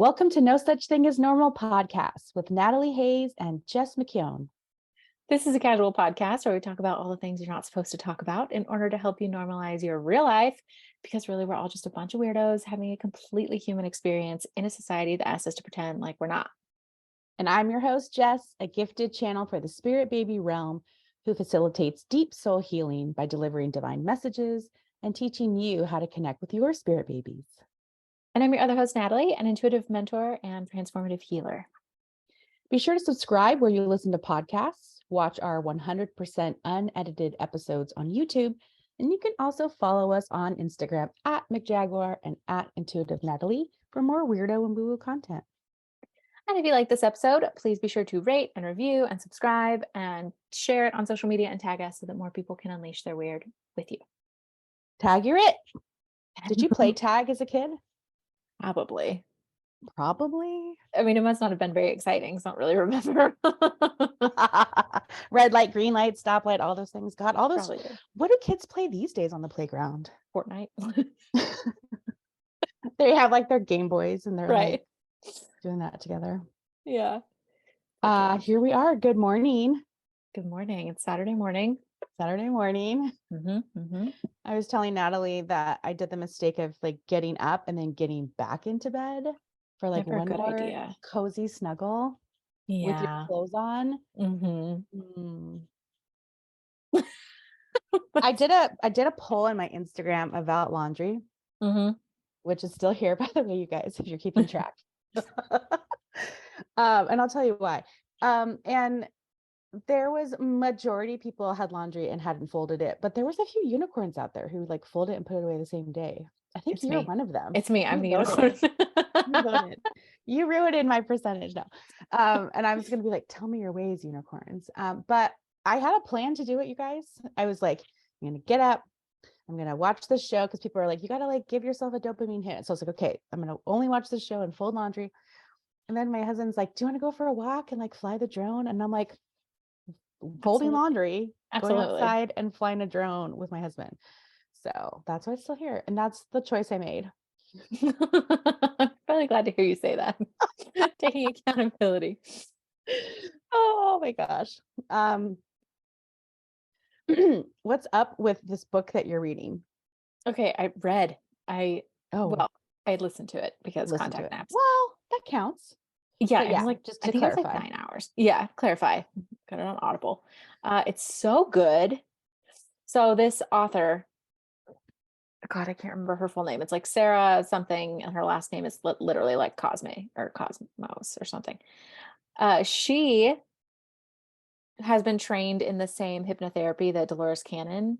Welcome to No Such Thing as Normal podcast with Natalie Hayes and Jess McKeown. This is a casual podcast where we talk about all the things you're not supposed to talk about in order to help you normalize your real life, because really we're all just a bunch of weirdos having a completely human experience in a society that asks us to pretend like we're not. And I'm your host, Jess, a gifted channel for the spirit baby realm who facilitates deep soul healing by delivering divine messages and teaching you how to connect with your spirit babies. And I'm your other host, Natalie, an intuitive mentor and transformative healer. Be sure to subscribe where you listen to podcasts, watch our 100% unedited episodes on YouTube, and you can also follow us on Instagram at McJaguar and at Intuitive Natalie for more weirdo and woo-woo content. And if you like this episode, please be sure to rate and review and subscribe and share it on social media and tag us so that more people can unleash their weird with you. Tag, you're it. Did you play tag as a kid? Probably. I mean, it must not have been very exciting. So I don't really remember. Red light, green light, stoplight, all those things. God, all those. Probably. What do kids play these days on the playground? Fortnite. They have like their Game Boys and they're right. like doing that together. Yeah. Here we are. Good morning. Good morning. It's Saturday morning. I was telling Natalie that I did the mistake of like getting up and then getting back into bed for like Never a one good more idea. cozy snuggle with your clothes on. I did a poll on my Instagram about laundry, which is still here, by the way, you guys, if you're keeping track. And I'll tell you why. And there was majority people had laundry and hadn't folded it, but there was a few unicorns out there who like fold it and put it away the same day. I think you're one of them. It's me. I'm the unicorn. You voted. You ruined my percentage now. And I was going to be like, tell me your ways, unicorns. But I had a plan to do it, you guys. I was like, I'm going to get up. I'm going to watch this show because people are like, you got to like give yourself a dopamine hit. So I was like, okay, I'm going to only watch this show and fold laundry. And then my husband's like, do you want to go for a walk and like fly the drone? And I'm like, folding laundry, going outside and flying a drone with my husband. So that's why it's still here. And that's the choice I made. I'm really glad to hear you say that. Taking accountability. Oh my gosh. What's up with this book that you're reading? Okay, I listened to it because contact naps. Well, that counts. Yeah, it was like just I think clarify. It was like 9 hours. Yeah, clarify. Got it on Audible. It's so good. So this author, God, I can't remember her full name. It's like Sarah something, and her last name is literally like Cosme or Cosmos or something. She has been trained in the same hypnotherapy that Dolores Cannon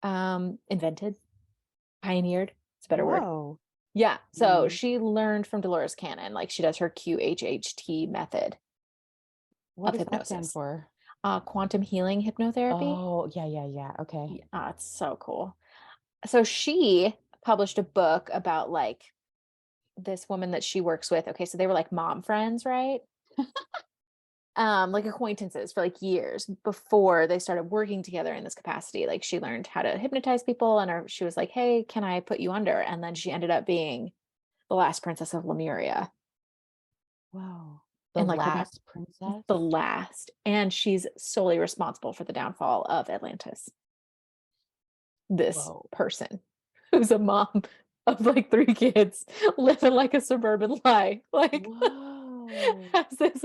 invented, pioneered. It's a better word. Yeah. So she learned from Dolores Cannon, like she does her QHHT method. What does that stand for? Quantum healing hypnotherapy. Oh, yeah. Okay. Yeah, it's so cool. So she published a book about like this woman that she works with. Okay, so they were like mom friends, right? Like acquaintances for like years before they started working together in this capacity. Like she learned how to hypnotize people and she was like, hey, can I put you under? And then she ended up being the last princess of Lemuria. Wow. The last princess? The last. And she's solely responsible for the downfall of Atlantis. This person who's a mom of like 3 kids living like a suburban life. Like has this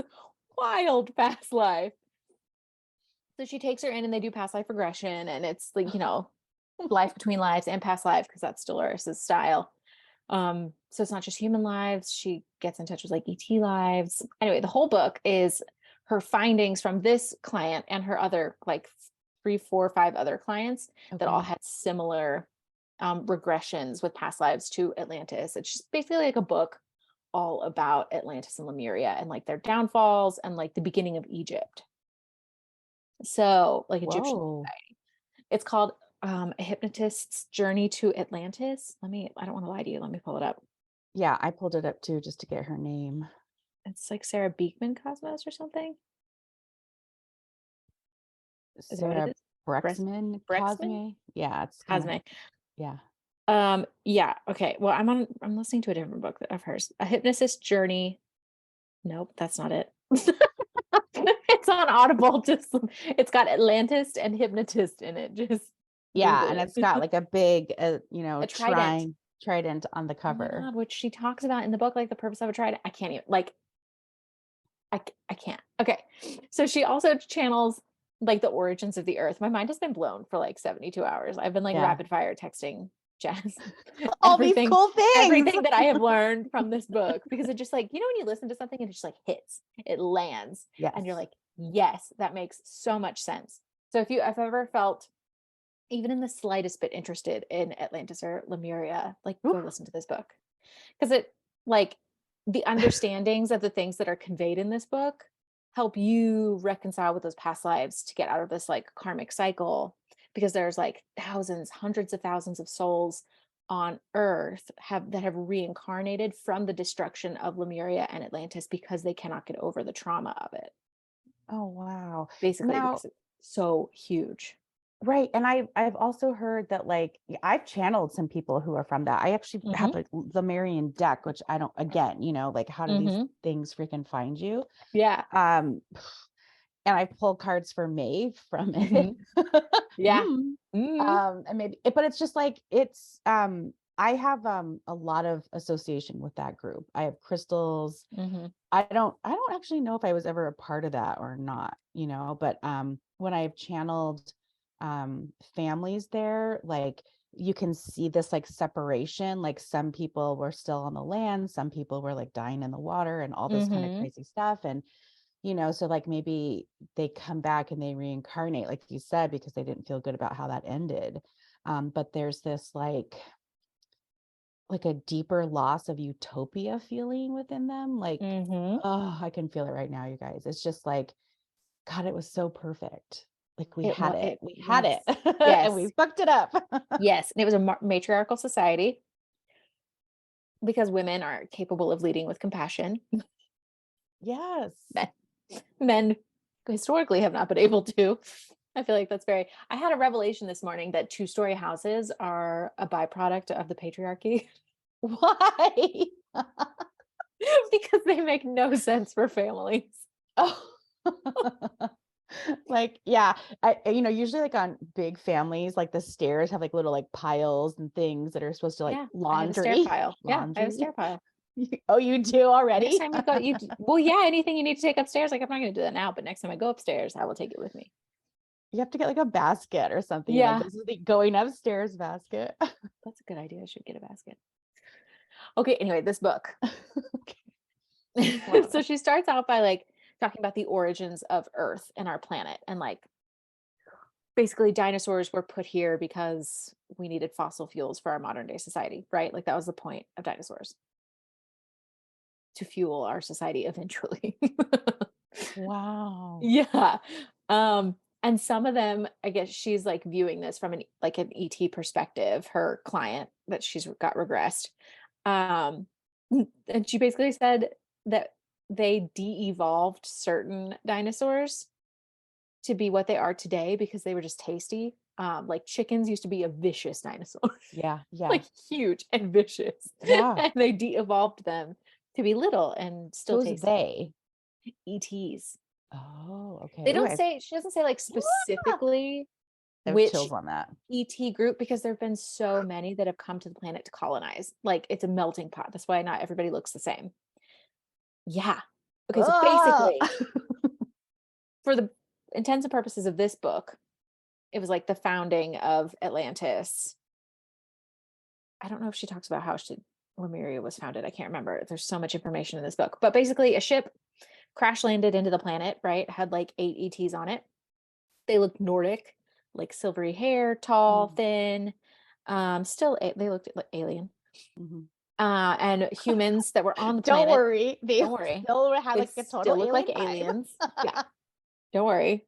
wild past life. So she takes her in and they do past life regression, and it's like, you know, life between lives and past life, because that's Dolores's style. So it's not just human lives. She gets in touch with like ET lives. Anyway, the whole book is her findings from this client and her other like 3, 4, 5 other clients that all had similar regressions with past lives to Atlantis. It's just basically like a book all about Atlantis and Lemuria and like their downfalls and like the beginning of Egypt. So like Egyptian society. It's called A Hypnotist's Journey to Atlantis. I don't want to lie to you. Let me pull it up. Yeah, I pulled it up too, just to get her name. It's like Sarah Breskman Cosme or something. Sarah Breskman Cosme. Yeah, it's Cosme. Yeah. Yeah, okay. Well, I'm listening to a different book of hers. A Hypnotist Journey. Nope, that's not it. It's on Audible. Just it's got Atlantis and Hypnotist in it. Just Yeah, Google and it. it's got like a big, A trident. trident on the Oh my cover. God, which she talks about in the book, like the purpose of a trident. I can't even like I can't. Okay. So she also channels like the origins of the earth. My mind has been blown for like 72 hours. I've been like Yeah. rapid fire texting Jess All these everything cool things. everything that I have learned from this book because it just like, when you listen to something and it just like hits, it lands Yes. and you're like, yes, that makes so much sense. So if you have ever felt even in the slightest bit interested in Atlantis or Lemuria, like go Oof. listen to this book. Because it like the understandings of the things that are conveyed in this book help you reconcile with those past lives to get out of this like karmic cycle because there's like thousands, hundreds of thousands of souls on earth that have reincarnated from the destruction of Lemuria and Atlantis because they cannot get over the trauma of it. Oh, wow. Basically Now, because it's so huge. right. And I've also heard that like I've channeled some people who are from that. I actually have Mhm. like the Marian deck, which I don't again, like how do these Mhm. things freaking find you? Yeah. Um, and I pulled cards for Maeve from it. Mhm. Yeah. Mm. Mhm. And maybe but it's just like I have a lot of association with that group. I have crystals. Mhm. I don't actually know if I was ever a part of that or not, but when I've channeled families there, like you can see this like separation, like some people were still on the land, some people were like dying in the water and all this kind of Mhm. crazy stuff. And so like maybe they come back and they reincarnate, like you said, because they didn't feel good about how that ended. But there's this like a deeper loss of utopia feeling within them. Like, Mhm. oh, I can feel it right now, you guys. It's just like, God, it was so perfect. Like we It had was it. it We had it. yes. And we Yes. fucked it up. Yes, and it was a matriarchal society because women are capable of leading with compassion. Yes. Men men historically have not been able to. I feel like that's very I had a revelation this morning that two-story houses are a byproduct of the patriarchy Why? because they make no sense for families. Oh. Like, yeah, usually like on big families, like the stairs have like little like piles and things that are supposed to like Yeah, I have a stair laundry. pile. Yeah, I have a Laundry. stair pile. Oh, you do Next already? time you go, well, yeah, anything you need to take upstairs, like I'm not going to do that now, but next time I go upstairs, I will take it with me. You have to get like a basket or something. Like Yeah, this is the going upstairs basket. that's a good idea. I should get a basket. Okay, anyway, this book. Okay. Wow. So she starts out by like talking about the origins of Earth and our planet and like basically dinosaurs were put here because we needed fossil fuels for our modern day society, right? Like that was the point of dinosaurs to fuel our society eventually. Wow. Yeah. And some of them, I guess she's like viewing this from an ET perspective, her client that she's got regressed. Um, and she basically said that they de-evolved certain dinosaurs to be what they are today because they were just tasty. Like chickens used to be a vicious dinosaur, Yeah. Yeah. like huge and vicious. Yeah. And they de-evolved them to be little and still Who's tasty. they? ETs. Oh, okay. They Ooh, don't say she doesn't say like I specifically have which chills on that. ET group because there've been so many that have come to the planet to colonize. Like it's a melting pot. That's why not everybody looks the same. Yeah. Okay, so Oh, basically, for the intents and purposes of this book, it was like the founding of Atlantis. I don't know if she talks about how Lemuria was founded. I can't remember. There's so much information in this book. But basically, a ship crash landed into the planet, right? Had like 8 ETs on it. They looked Nordic, like silvery hair, tall, thin. They looked like alien. Mhm. And humans that were on the Don't planet, worry. They don't worry, still had they like a total still look like alien vibe. aliens. Yeah, don't worry.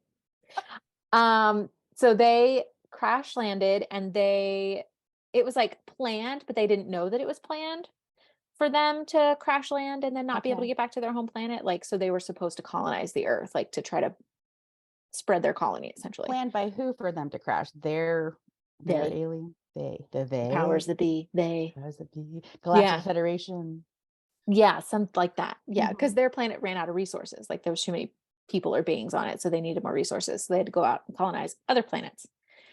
So they crash landed and it was like planned, but they didn't know that it was planned for them to crash land and then not be able to Okay. get back to their home planet. Like, so they were supposed to colonize the earth, like to try to spread their colony essentially. Planned by who for them to crash? Their They, alien. They. Powers that be, they. Powers that be. Yeah. Galactic Federation. Yeah, something like that. Yeah, because Mhm. their planet ran out of resources. Like there was too many people or beings on it, so they needed more resources. So they had to go out and colonize other planets.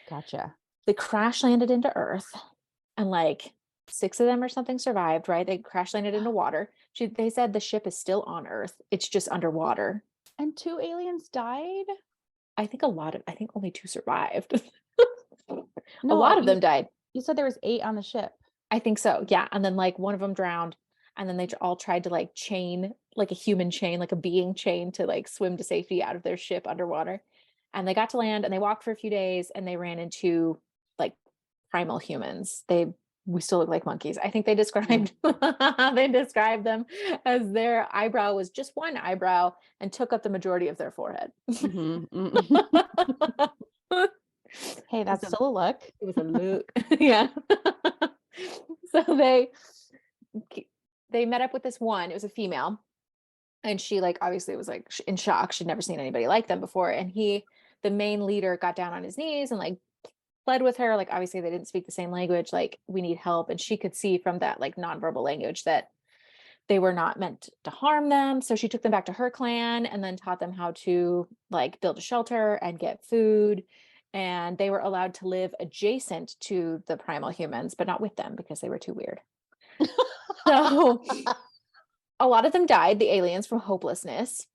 Gotcha. They crash landed into Earth, and like 6 of them or something survived, right? They crash landed into water. They said the ship is still on Earth. It's just underwater. And 2 aliens died? I think only 2 survived. A No, lot of them died. you said there was 8 on the ship. I think so. Yeah. And then like one of them drowned. And then they all tried to like chain, like a human chain, like a being chain to like swim to safety out of their ship underwater. And they got to land and they walked for a few days and they ran into like primal humans. We still look like monkeys. I think they described they described them as their eyebrow was just one eyebrow and took up the majority of their forehead. Hey, that's still a look. It was a look. Yeah. So they met up with this one. It was a female. And she like obviously was like in shock. She'd never seen anybody like them before. And the main leader, got down on his knees and like pled with her. Like obviously they didn't speak the same language. Like we need help. And she could see from that like nonverbal language that they were not meant to harm them. So she took them back to her clan and then taught them how to like build a shelter and get food. And they were allowed to live adjacent to the primal humans, but not with them because they were too weird. So a lot of them died, the aliens, from hopelessness.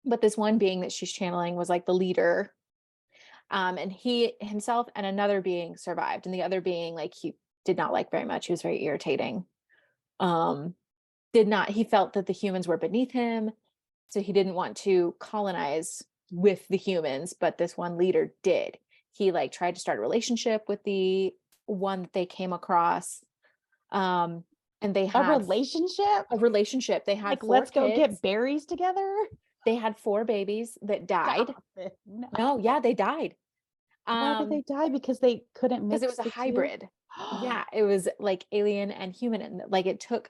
But this one being that she's channeling was like the leader. And he himself and another being survived. And the other being, like, he did not like very much. He was very irritating. He felt that the humans were beneath him. So he didn't want to colonize with the humans, but this one leader did. He like tried to start a relationship with the one that they came across. And they had a relationship. They had like, 4 let's go kids. get berries together. They had 4 babies that died. No, yeah, they died. Why did they die? Because they couldn't mix. Because it was a hybrid. Yeah, it was like alien and human, and like it took.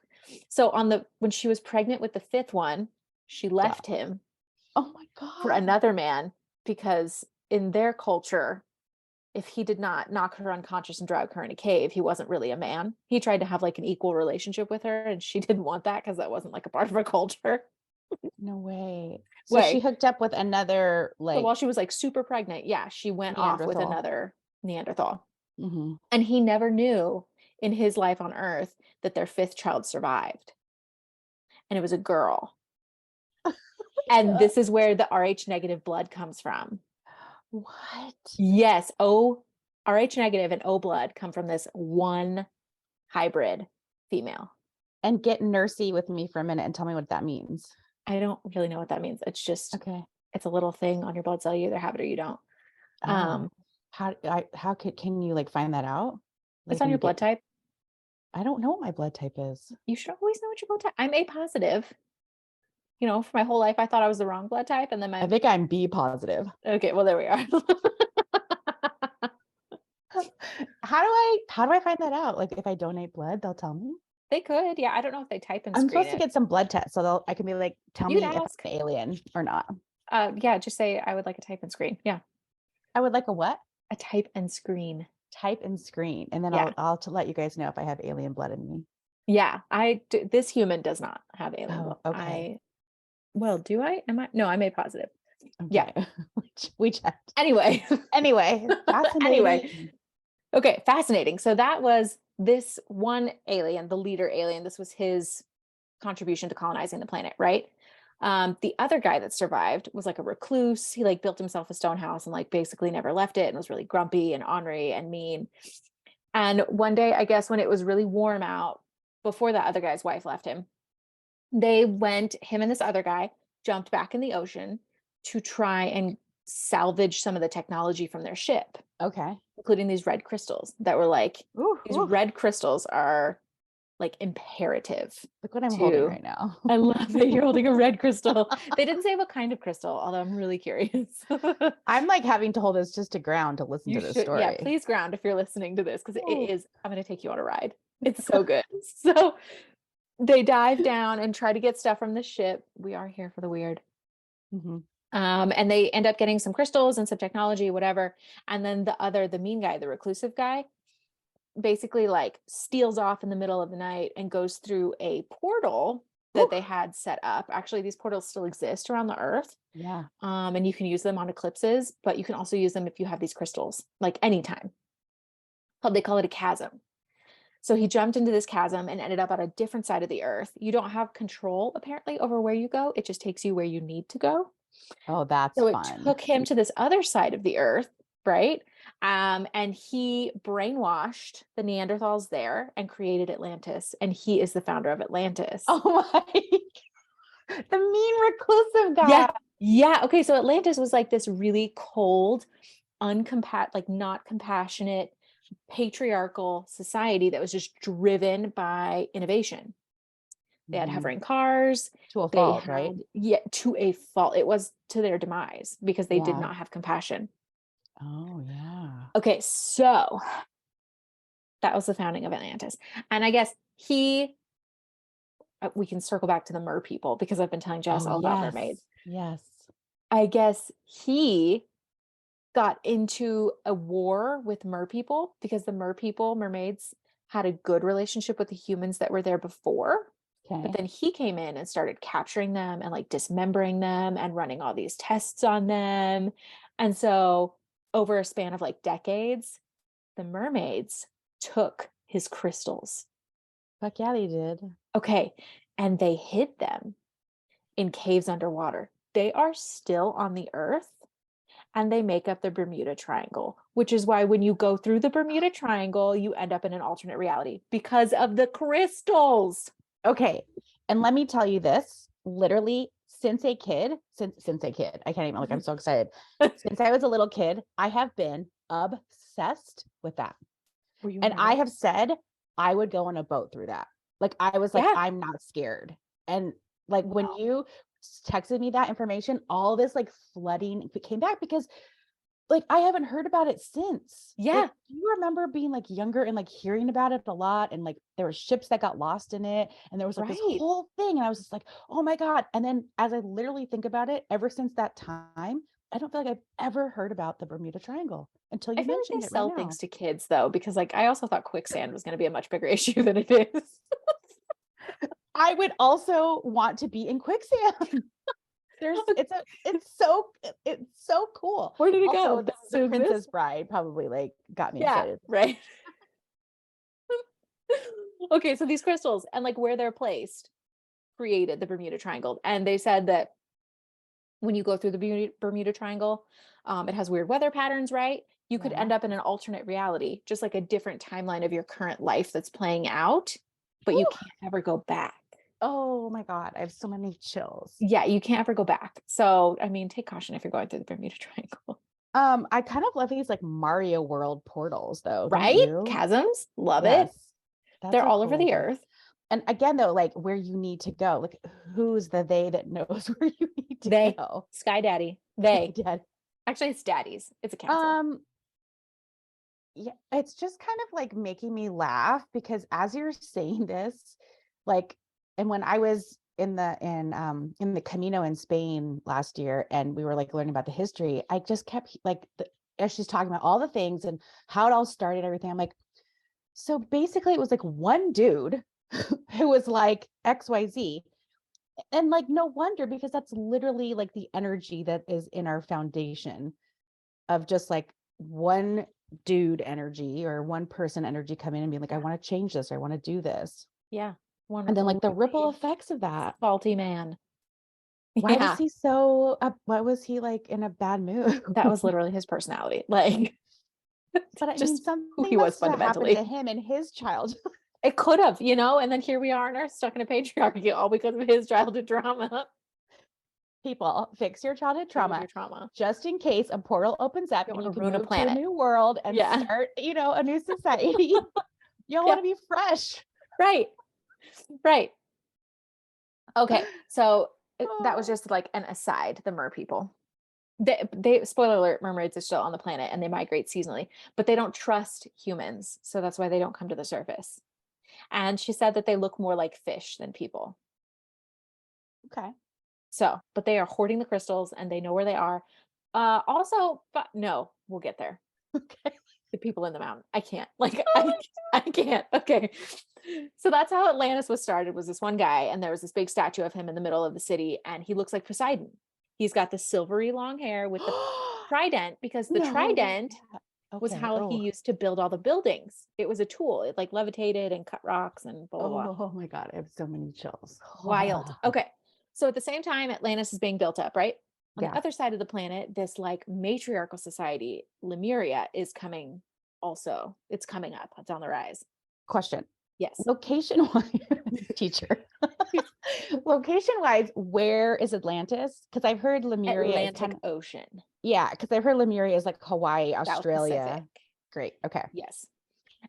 So when she was pregnant with the 5th one, she left him. Oh my God. For another man, because in their culture, if he did not knock her unconscious and drag her in a cave, he wasn't really a man. He tried to have like an equal relationship with her, and she didn't want that because that wasn't like a part of her culture. No way. So she hooked up with another, like, so while she was like super pregnant, yeah, she went off with another Neanderthal. Mm-hmm. And he never knew in his life on Earth that their 5th child survived. And it was a girl. And this is where the Rh negative blood comes from. What? Yes. Rh negative and O blood come from this one hybrid female. And get nursey with me for a minute and tell me what that means. I don't really know what that means. It's just, okay. It's a little thing on your blood cell. You either have it or you don't. Can you like find that out? Like, it's on your blood type. I don't know what my blood type is. You should always know what your blood type. I'm A positive. You know, for my whole life, I thought I was the wrong blood type. And then I think I'm B positive. Okay, well, there we are. How do I find that out? Like, if I donate blood, they'll tell me? They could. Yeah, I don't know if they type and I'm supposed to get some blood tests, so I can be like, tell me if I'm an alien or not. Yeah, just say I would like a type and screen. Yeah. I would like a what? A type and screen. Type and screen. And then I'll let you guys know if I have alien blood in me. Yeah, this human does not have alien blood. Okay. Well, do I? Am I? No, I'm A positive. Okay. Yeah. We checked. Anyway. Fascinating. Okay, fascinating. So that was this one alien, the leader alien. This was his contribution to colonizing the planet, right? The other guy that survived was like a recluse. He like built himself a stone house and like basically never left it and was really grumpy and ornery and mean. And one day, I guess when it was really warm out, before that other guy's wife left him, him and this other guy jumped back in the ocean to try and salvage some of the technology from their ship. Okay. Including these red crystals that were like, these red crystals are like imperative. Look what I'm holding right now. I love that you're holding a red crystal. They didn't say what kind of crystal, although I'm really curious. I'm like having to hold this just to ground to listen to this story. Yeah, please ground if you're listening to this, because I'm going to take you on a ride. It's so good. So they dive down and try to get stuff from the ship. We are here for the weird. Mm-hmm. And they end up getting some crystals and some technology, whatever. And then the mean guy, the reclusive guy, basically like steals off in the middle of the night and goes through a portal that they had set up. Actually, these portals still exist around the earth. Yeah. And you can use them on eclipses, but you can also use them if you have these crystals, like anytime. They call it a chasm. So he jumped into this chasm and ended up on a different side of the earth. You don't have control apparently over where you go. It just takes you where you need to go. Oh, that's So it fun. took him to this other side of the earth, right? And he brainwashed the Neanderthals there and created Atlantis. And he is the founder of Atlantis. Oh my, the mean reclusive guy. Yeah. Yeah. Okay. So Atlantis was like this really cold, like not compassionate, patriarchal society that was just driven by innovation. They had hovering cars. To a They fault, had, right? yeah, to a fault. It was to their demise because they did Yeah. not have compassion. Oh yeah. Okay, so that was the founding of Atlantis. And I guess we can circle back to the mer people because I've been telling Jess all about mermaids. Yes. I guess he got into a war with mer people because the mermaids, had a good relationship with the humans that were there before. Okay. But then he came in and started capturing them and like dismembering them and running all these tests on them. And so over a span of like decades, the mermaids took his crystals. Fuck yeah, they did. Okay. And they hid them in caves underwater. They are still on the earth and they make up the Bermuda Triangle, which is why when you go through the Bermuda Triangle, you end up in an alternate reality because of the crystals. Okay. And let me tell you this, literally since a kid, I can't even, like, I'm so excited. Since I was a little kid, I have been obsessed with that. And I have said I would go on a boat through that. Like, I was like, I'm not scared. And like, when you texted me that information, all this like flooding came back because like I haven't heard about it since. Yeah. Like, do you remember being like younger and like hearing about it a lot? And like there were ships that got lost in it. And there was like this whole thing. And I was just like, oh my God. And then as I literally think about it, ever since that time, I don't feel like I've ever heard about the Bermuda Triangle until you mentioned they it sell right things now. to kids though, because like I also thought quicksand was going to be a much bigger issue than it is. I would also want to be in quicksand. It's so cool. Where did it Also, go? the Princess Bride probably like got me excited. Right. Okay, so these crystals and like where they're placed created the Bermuda Triangle. And they said that when you go through the Bermuda Triangle, it has weird weather patterns, right? You could end up in an alternate reality, just like a different timeline of your current life that's playing out, but you can't ever go back. Oh my God, I have so many chills. Yeah, you can't ever go back. So, I mean, take caution if you're going through the Bermuda Triangle. I kind of love these like Mario World portals though. Right? Chasms. Love it. They're all over the earth. And again, though, like where you need to go, like who's the they that knows where you need to go? Sky Daddy. Actually, it's daddies. It's a castle. Yeah, it's just kind of like making me laugh because as you're saying this, like, and when I was in the Camino in Spain last year and we were like learning about the history, I just kept like as she's talking about all the things and how it all started and everything, I'm like, so basically it was like one dude who was like XYZ. And like, no wonder, because that's literally like the energy that is in our foundation of just like one dude energy or one person energy come in and be like, I want to change this, or I want to do this. Yeah. And then like the ripple effects of that. Salty man. Why was he so why was he like in a bad mood? That was literally his personality. Like, but I mean, something who he was fundamentally happened to him in his childhood. It could have, and then here we are in our stuck in a patriarchy all because of his childhood trauma. People, fix your childhood trauma, just in case a portal opens up and you can move to a new world and start, a new society. You want to be fresh. Right. Okay. So that was just like an aside, the mer people. They spoiler alert, mermaids are still on the planet and they migrate seasonally, but they don't trust humans. So that's why they don't come to the surface. And she said that they look more like fish than people. Okay. So, but they are hoarding the crystals and they know where they are. Also, but no, we'll get there. Okay. the people in the mountain. I can't. Like I can't. Okay. So that's how Atlantis was started, was this one guy, and there was this big statue of him in the middle of the city, and he looks like Poseidon. He's got the silvery long hair with the trident, because the No. trident was Okay. how he Oh. used to build all the buildings. It was a tool. It like levitated and cut rocks and blah, blah, blah. Oh my God. I have so many chills. Wild. Okay. So at the same time, Atlantis is being built up, right? On Yeah. the other side of the planet, this like matriarchal society, Lemuria, is coming also. It's coming up. It's on the rise. Question. Yes. Location wise, teacher. Location wise, where is Atlantis? Because I've heard Lemuria is Atlantic kind of, Ocean. yeah, because I've heard Lemuria is like Hawaii, South Australia. Pacific. Great. Okay. Yes.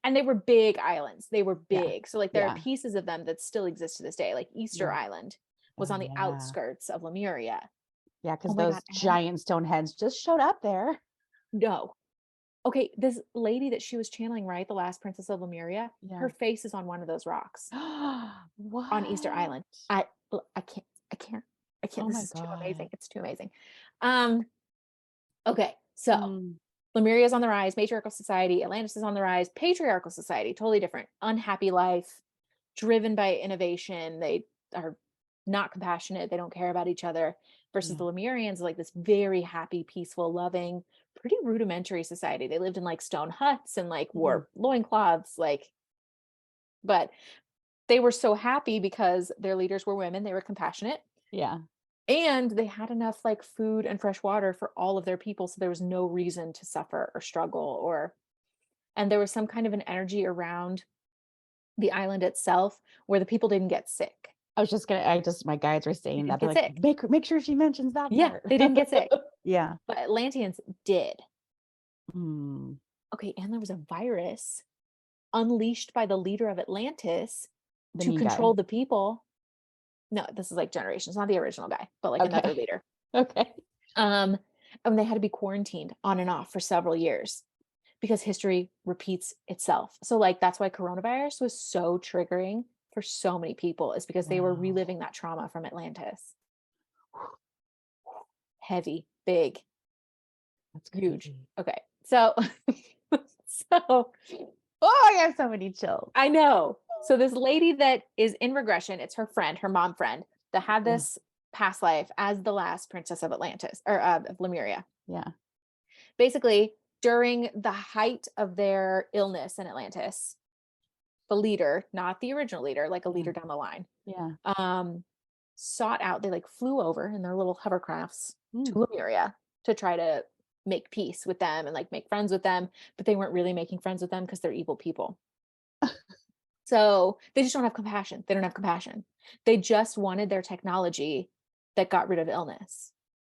And they were big islands. They were Yeah. big. So like there are Yeah. pieces of them that still exist to this day. Like Easter Yeah. Island was Oh, on the yeah. outskirts of Lemuria. Yeah, because Oh my those God. giant stone heads just showed up there. No. Okay, this lady that she was channeling, right? The last princess of Lemuria, Yeah. her face is on one of those rocks What? on Easter Island. I can't. Oh This my is too amazing. God. It's too amazing. Okay, so Mm, Lemuria is on the rise, matriarchal society, Atlantis is on the rise, patriarchal society, totally different, unhappy life, driven by innovation. They are not compassionate. They don't care about each other. Versus yeah. the Lemurians, like this very happy, peaceful, loving, pretty rudimentary society. They lived in like stone huts and like wore loincloths, like, but they were so happy because their leaders were women. They were compassionate. Yeah. And they had enough like food and fresh water for all of their people. So there was no reason to suffer or struggle, and there was some kind of an energy around the island itself where the people didn't get sick. My guides were saying that. Didn't They're get like, sick. make sure she mentions that Yeah, part. they didn't get sick. Yeah. But Atlanteans did. Mm, Okay, and there was a virus unleashed by the leader of Atlantis the to mean guy. control the people. No, this is like generations, not the original guy, but like another Okay. leader. Okay. And they had to be quarantined on and off for several years because history repeats itself. So like that's why coronavirus was so triggering for so many people, is because they were Wow. reliving that trauma from Atlantis. Heavy, big, That's huge. crazy. Okay. So so Oh, I have so many chills. I know. So this lady that is in regression, it's her friend, her mom friend, that had Yeah. this past life as the last princess of Atlantis, or of Lemuria. Yeah. Basically, during the height of their illness in Atlantis, the leader, not the original leader, like a leader down the line, Yeah. sought out, they like flew over in their little hovercrafts Mm. to Lemuria to try to make peace with them and like make friends with them, but they weren't really making friends with them because they're evil people. So they just don't have compassion. They don't have compassion. They just wanted their technology that got rid of illness.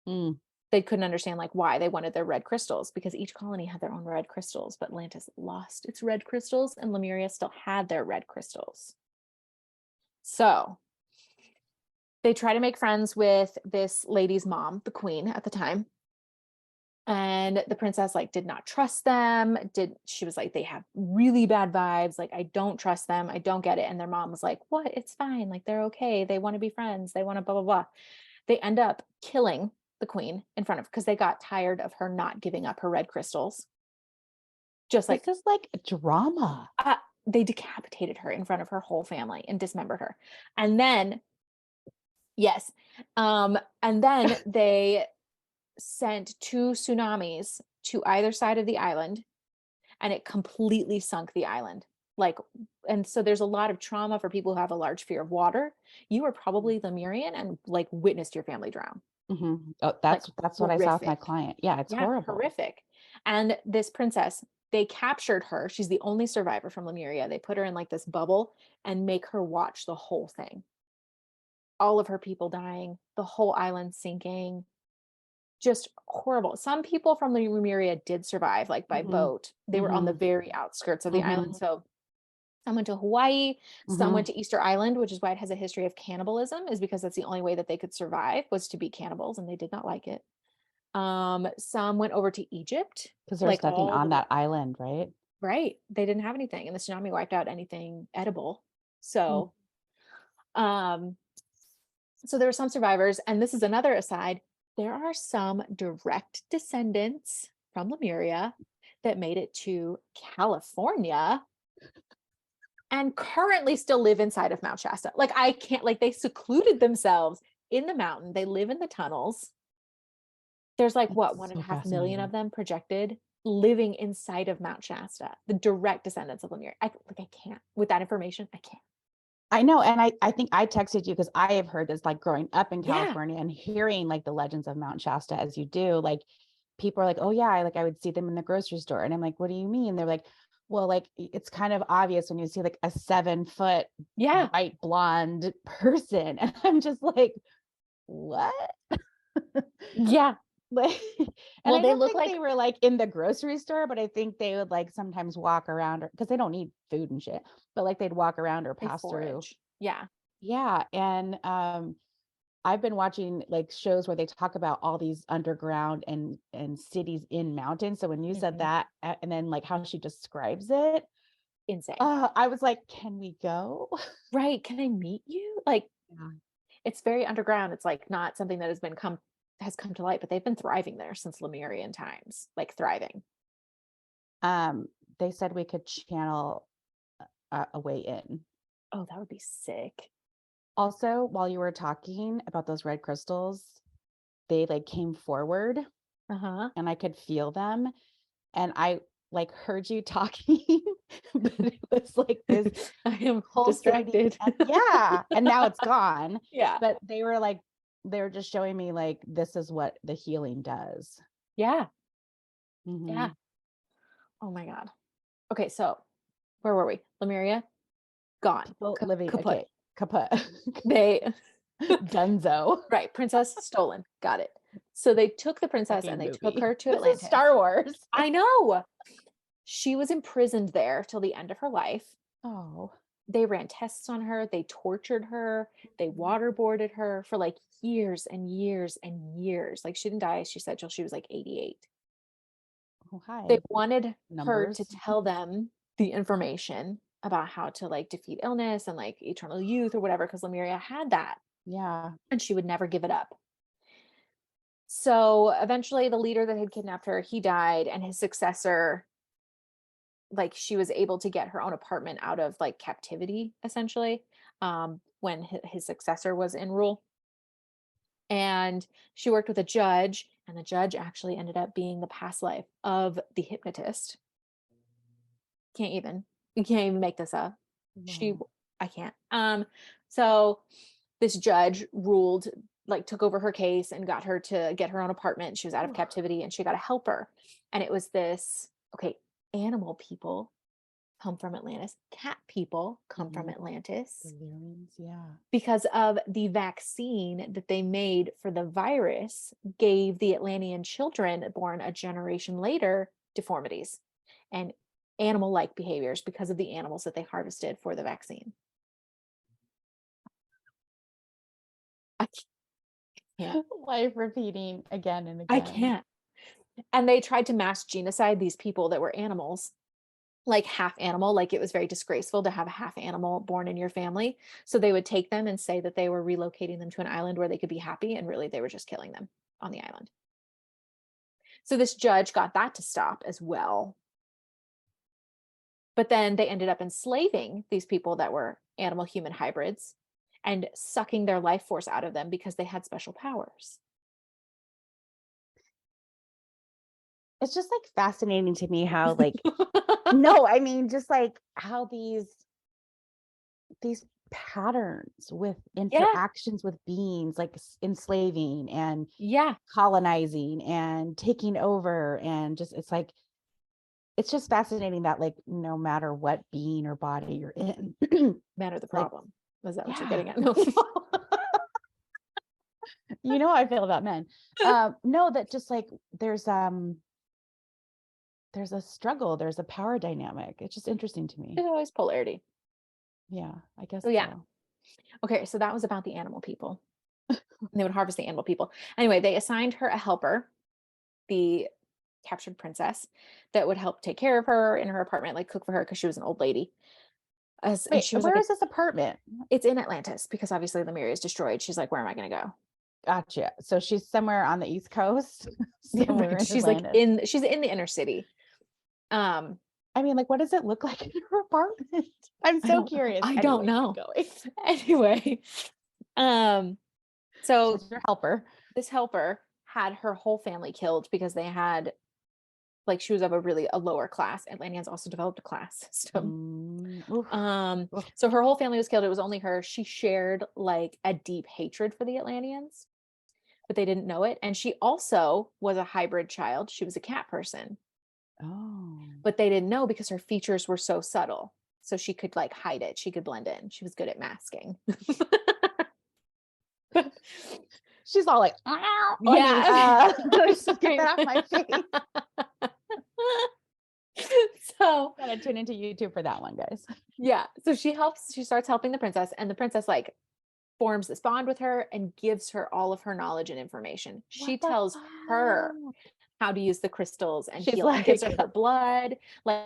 Mm. They couldn't understand like why they wanted their red crystals, because each colony had their own red crystals, but Atlantis lost its red crystals and Lemuria still had their red crystals. So they try to make friends with this lady's mom, the queen at the time. And the princess like did not trust them. She was like, they have really bad vibes. Like, I don't trust them. I don't get it. And their mom was like, what? It's fine. Like, they're okay. They want to be friends. They want to blah, blah, blah. They end up killing the queen in front of, because they got tired of her not giving up her red crystals. Just like, This is like drama. they decapitated her in front of her whole family and dismembered her. And then, yes. And then they sent 2 tsunamis to either side of the island, and it completely sunk the island. Like, and so there's a lot of trauma for people who have a large fear of water. You were probably Lemurian and like witnessed your family drown. Mm-hmm. Oh, that's what I saw with my horrific. client. Yeah, it's horrible. Horrific. And this princess, they captured her. She's the only survivor from Lemuria. They put her in like this bubble and make her watch the whole thing. All of her people dying, the whole island sinking. Just horrible. Some people from the Lemuria did survive, like by boat. They were on the very outskirts of the island. So some went to Hawaii, some went to Easter Island, which is why it has a history of cannibalism, is because that's the only way that they could survive, was to be cannibals, and they did not like it. Some went over to Egypt. Because there's nothing on that island, right? Right. They didn't have anything, and the tsunami wiped out anything edible. So, so there were some survivors, and this is another aside. There are some direct descendants from Lemuria that made it to California and currently still live inside of Mount Shasta. Like, I can't, like, they secluded themselves in the mountain. They live in the tunnels. There's like, what, It's so 1.5 million of fascinating. them projected living inside of Mount Shasta, the direct descendants of Lemuria. I can't, with that information, I can't. I know. And I think I texted you because I have heard this, like growing up in Yeah. California and hearing like the legends of Mount Shasta as you do, like people are like, oh yeah, I would see them in the grocery store. And I'm like, what do you mean? They're like, well, like it's kind of obvious when you see like a 7-foot Yeah. white blonde person. And I'm just like, what? Yeah. Like, and Well, I they don't look think like they were like in the grocery store, but I think they would like sometimes walk around because they don't need food and shit, but like they'd walk around or they pass through. forage. Yeah. Yeah. And I've been watching like shows where they talk about all these underground and cities in mountains. So when you said Mhm. that and then like how she describes it, Insane. I was like, can we go? Right. Can I meet you? Like, Yeah. it's very underground. It's like not something that has come to light, but they've been thriving there since Lemurian times, like thriving. Um, they said we could channel a way in. Oh, that would be sick. Also, while you were talking about those red crystals, they like came forward Uh-huh. and I could feel them. And I like heard you talking, but it was like this I am pulsating. distracted. Yeah. And now it's gone. Yeah. But they were just showing me like, this is what the healing does. Yeah. Yeah. Mhm. Oh my God. Okay, so where were we? Lemuria? Gone. People living, Kaput. okay, kaput. They Dunzo. right, princess stolen. Got it. So they took the princess and Fucking they took movie. her to This is Atlantis. Star Wars. I know. She was imprisoned there till the end of her life. Oh. They ran tests on her, they tortured her, they waterboarded her for like years and years and years. Like, she didn't die, she said, till she was like 88. Oh, They hi. wanted her to Numbers. tell them the information about how to like defeat illness and like eternal youth or whatever, because Lemuria had that Yeah. and she would never give it up. So eventually the leader that had kidnapped her, he died, and his successor, like, she was able to get her own apartment out of like captivity essentially, when his successor was in rule. And she worked with a judge, and the judge actually ended up being the past life of the hypnotist. You can't even make this up. She Whoa. I can't. So this judge ruled, like, took over her case and got her to get her own apartment. She was out of captivity and she got a helper. And it was this, okay, animal people come from Atlantis, cat people come from Mhm. Atlantis, Deliriums, yeah. because of the vaccine that they made for the virus gave the Atlantean children born a generation later deformities and animal-like behaviors because of the animals that they harvested for the vaccine. I can't. Life repeating again and I again. can't. And they tried to mass genocide these people that were animals, like half animal, like it was very disgraceful to have a half animal born in your family. So they would take them and say that they were relocating them to an island where they could be happy, and really they were just killing them on the island. So this judge got that to stop as well. But then they ended up enslaving these people that were animal human hybrids and sucking their life force out of them because they had special powers. It's just like fascinating to me how like no, I mean just like how these patterns with Yeah. interactions with beings like enslaving and Yeah. colonizing and taking over and just it's just fascinating that like no matter what being or body you're in Men are the like problem. Was that what you're yeah. getting at? No. You know how I feel about men. No, that just like there's a struggle, there's a power dynamic. It's just interesting to me. There's always polarity. Yeah, I guess So yeah. so. Okay, so that was about the animal people. They would harvest the animal people. Anyway, they assigned her a helper, the captured princess, that would help take care of her in her apartment, like cook for her because she was an old lady. And Wait, she was like, where is this apartment? it's in Atlantis because obviously Lemuria is destroyed. She's like, where am I going to go? Gotcha. So she's somewhere on the East Coast, somewhere in She's like Atlantis. she's in the inner city. Um, I mean, like, what does it look like in her apartment? I'm I so don't curious. I Anyway, don't keep know. going. Anyway, so She's your helper. this helper had her whole family killed because they had like she was of a lower class. Atlanteans also developed a class system. Oof. Um, Oof. so her whole family was killed. It was only her. She shared like a deep hatred for the Atlanteans, but they didn't know it. And she also was a hybrid child. She was a cat person, Oh. but they didn't know because her features were so subtle. So she could like hide it. She could blend in. She was good at masking. She's all like, "Ow." I mean, Yeah. just get that off my face. So Gotta tune into YouTube for that one, guys. yeah. So she starts helping the princess, and the princess like forms this bond with her and gives her all of her knowledge and information. She What the tells her fuck? how to use the crystals and She's heal and gives her like, her blood like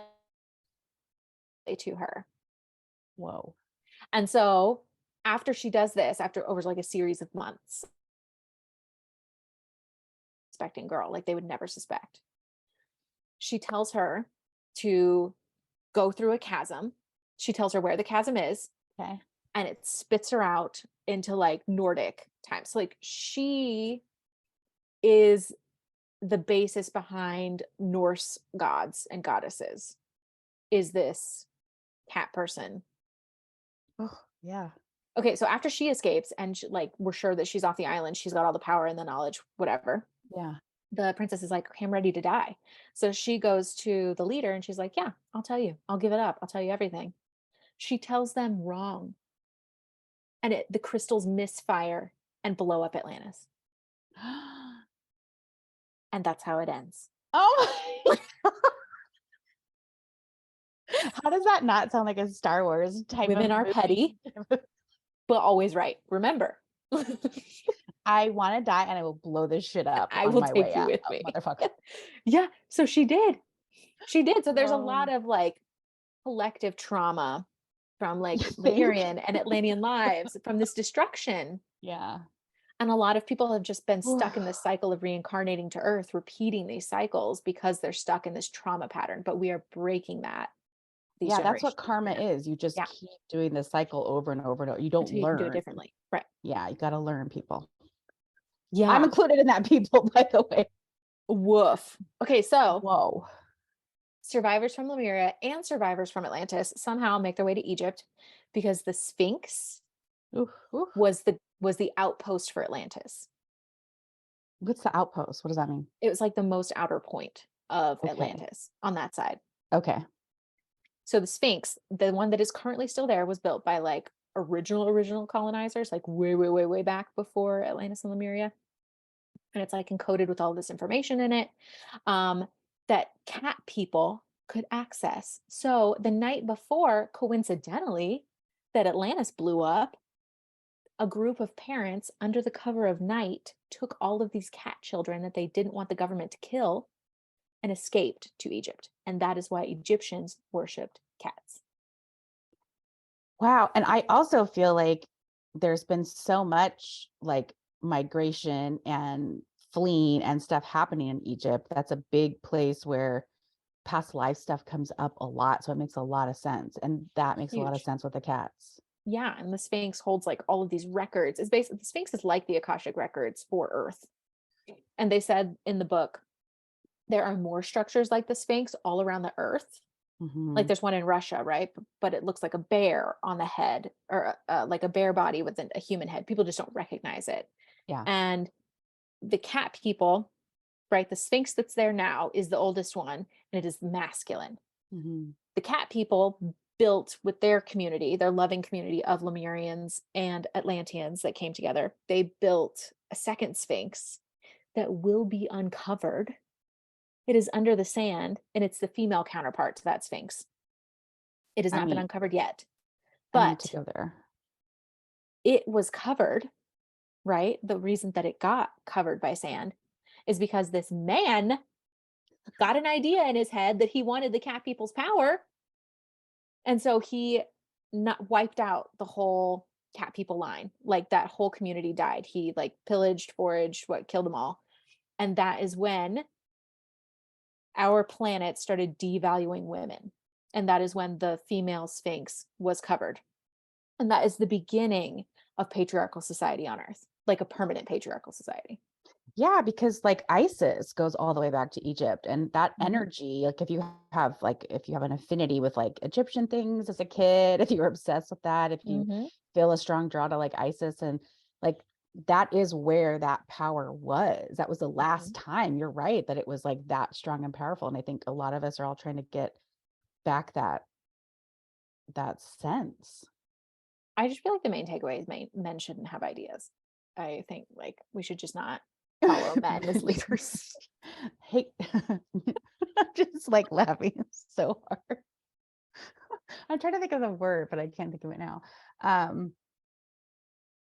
to her. whoa. And so after she does this, after over like a series of months, suspecting girl, like they would never suspect. She tells her to go through a chasm. She tells her where the chasm is, Okay. and it spits her out into like Nordic times. So, like she is the basis behind Norse gods and goddesses. Is this cat person? Oh, yeah. Okay, so after she escapes and like we're sure that she's off the island, she's got all the power and the knowledge, whatever. Yeah. The princess is like, okay, I'm ready to die. So she goes to the leader and she's like, yeah, I'll tell you. I'll give it up. I'll tell you everything. She tells them wrong. And the crystals misfire and blow up Atlantis. And that's how it ends. Oh my. How does that not sound like a Star Wars type Women of are movie? petty, but always right. Remember. I want to die and I will blow this shit up I on will my way take you out, with me. motherfucker. Yeah. So she did. She did. So there's a Whoa. lot of like collective trauma from like You think? Lemurian and Atlantean lives from this destruction. Yeah. And a lot of people have just been stuck in this cycle of reincarnating to Earth, repeating these cycles because they're stuck in this trauma pattern. But we are breaking that. These Yeah, that's what generations. karma is. You just Yeah. keep doing the cycle over and over and over. You don't Until you can do it learn. differently. Right. Yeah, you got to learn, people. Yeah. I'm included in that, people, by the way. Woof. Okay, so Whoa. survivors from Lemuria and survivors from Atlantis somehow make their way to Egypt because the Sphinx Oof, oof. was the outpost for Atlantis. What's the outpost? What does that mean? It was like the most outer point of Okay. Atlantis on that side. Okay. So the Sphinx, the one that is currently still there, was built by like original colonizers, like way back before Atlantis and Lemuria. And it's like encoded with all this information in it that cat people could access. So the night before, coincidentally, that Atlantis blew up, a group of parents under the cover of night took all of these cat children that they didn't want the government to kill and escaped to Egypt. And that is why Egyptians worshipped cats. Wow. And I also feel like there's been so much like migration and fleeing and stuff happening in Egypt. That's a big place where past life stuff comes up a lot. So it makes a lot of sense. And that makes a lot of Huge. sense with the cats. Yeah, and the Sphinx holds like all of these records. It's basically the Sphinx is like the Akashic records for Earth. And they said in the book there are more structures like the Sphinx all around the Earth. Like there's one in Russia, right? But it looks like a bear on the head, or like a bear body with a human head. People just don't recognize it. Yeah. And the cat people, right? The Sphinx that's there now is the oldest one, and it is masculine. The cat people built with their community, their loving community of Lemurians and Atlanteans that came together. They built a second Sphinx that will be uncovered. It is under the sand, and it's the female counterpart to that Sphinx. It has not been uncovered yet, I need to but go there. it was covered, right? The reason that it got covered by sand is because this man got an idea in his head that he wanted the cat people's power. And so he not wiped out the whole cat people line. Like that whole community died. He like pillaged, foraged, killed them all. And that is when our planet started devaluing women. And that is when the female sphinx was covered. And that is the beginning of patriarchal society on Earth, like a permanent patriarchal society. Yeah, because like Isis goes all the way back to Egypt, and that Mhm. energy, like if you have an affinity with like Egyptian things as a kid, if you're obsessed with that, if you Mhm. feel a strong draw to like Isis, and like that is where that power was. That was the last Mhm. time, you're right, that it was like that strong and powerful. And I think a lot of us are all trying to get back that sense. I just feel like the main takeaway is men shouldn't have ideas. I think like we should just not follow men as leaders. Hey, I'm just like laughing so hard. I'm trying to think of the word, but I can't think of it now.